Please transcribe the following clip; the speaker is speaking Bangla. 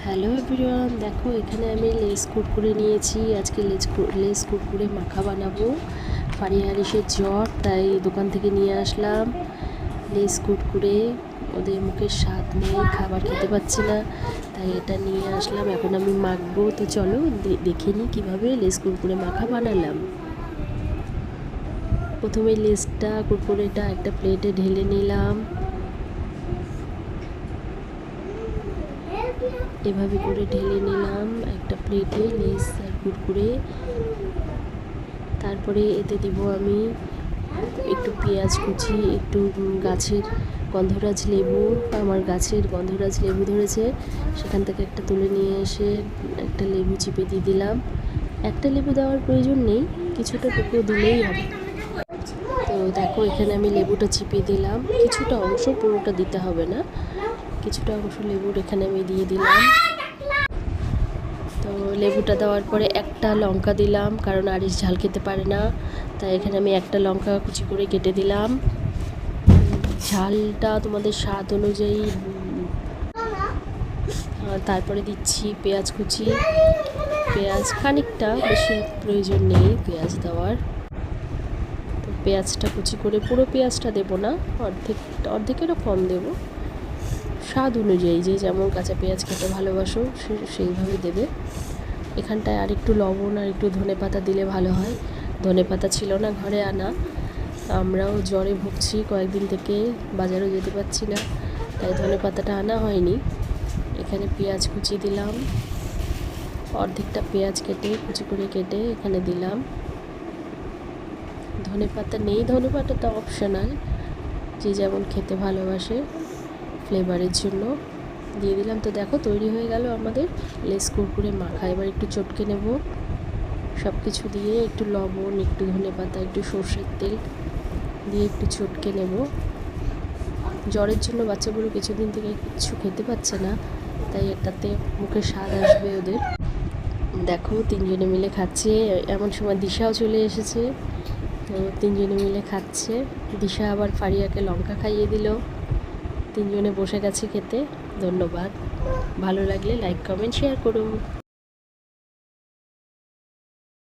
হ্যালো এভরিওয়ান, দেখো এখানে আমি লেস কুরকুরে নিয়েছি। আজকে লেস কুরকুরে মাখা বানাবো। ফারিহারিসের জ্বর, তাই দোকান থেকে নিয়ে আসলাম লেস কুরকুরে। ওদের মুখের স্বাদ নেই, খাবার খেতে পাচ্ছি না, তাই এটা নিয়ে আসলাম। এখন আমি মাখবো। তো চলো দেখে নিই কীভাবে লেস কুরকুরে মাখা বানালাম। প্রথমে লেসটা কুরকুরেটা একটা প্লেটে ঢেলে নিলাম। এভাবে করে ঢেলে নিলাম একটা প্লেটে লেস আর কুরকুরে। তারপরে এতে দিব আমি একটু পেঁয়াজ কুচি, একটু গাছের গন্ধরাজ লেবু। আমার গাছের গন্ধরাজ লেবু ধরেছে, সেখান থেকে একটা তুলে নিয়ে এসে একটা লেবু চিপে দিয়ে দিলাম। একটা লেবু দেওয়ার প্রয়োজন নেই, কিছুটা টুকরো দিলেই হবে। তো দেখো এখানে আমি লেবুটা চিপে দিলাম, কিছুটা অংশ, পুরোটা দিতে হবে না, কিছুটা অংশ লেবুর এখানে আমি দিয়ে দিলাম। তো লেবুটা দেওয়ার পরে একটা লঙ্কা দিলাম, কারণ আরিশ ঝাল খেতে পারে না, তাই এখানে আমি একটা লঙ্কা কুচি করে কেটে দিলাম। ঝালটা তোমাদের স্বাদ অনুযায়ী। তারপরে দিচ্ছি পেঁয়াজ কুচি। পেঁয়াজ খানিকটা, বেশি প্রয়োজন নেই পেঁয়াজ দেওয়ার। তো পেঁয়াজটা কুচি করে, পুরো পেঁয়াজটা দেবো না, অর্ধেকেরও কম দেবো, স্বাদ অনুযায়ী। যে যেমন কাঁচা পেঁয়াজ খেতে ভালোবাসো সেইভাবে দেবে। এখানটায় আরেকটু লবণ আর একটু ধনেপাতা দিলে ভালো হয়। ধনেপাতা ছিল না ঘরে আনা, আমরাও জ্বরে ভুগছি কয়েকদিন থেকে, বাজারেও যেতে পারছি না, তাই ধনেপাতাটা আনা হয়নি। এখানে পেঁয়াজ কুচি দিলাম, অর্ধেকটা পেঁয়াজ কেটে কুচি করে কেটে এখানে দিলাম। ধনেপাতা নেই, ধনেপাতাটা অপশনাল, যে যেমন খেতে ভালোবাসে, ফ্লেভারের জন্য দিয়ে দিলাম। তো দেখো তৈরি হয়ে গেল আমাদের লেস কুরকুরে মাখা। এবার একটু চটকে নেব সব কিছু দিয়ে, একটু লবণ, একটু ধনেপাতা, একটু সর্ষের তেল দিয়ে একটু চটকে নেব। জ্বরের জন্য বাচ্চাগুলো কিছুদিন থেকে কিছু খেতে পাচ্ছে না, তাই এটাতে মুখে স্বাদ আসবে ওদের। দেখো তিনজনে মিলে খাচ্ছে। এমন সময় দিশাও চলে এসেছে, তো তিনজনে মিলে খাচ্ছে। দিশা আবার ফারিয়াকে লঙ্কা খাইয়ে দিল। তিনজনে বসে গেছে খেতে। ধন্যবাদ। ভালো লাগলে লাইক, কমেন্ট, শেয়ার করুন।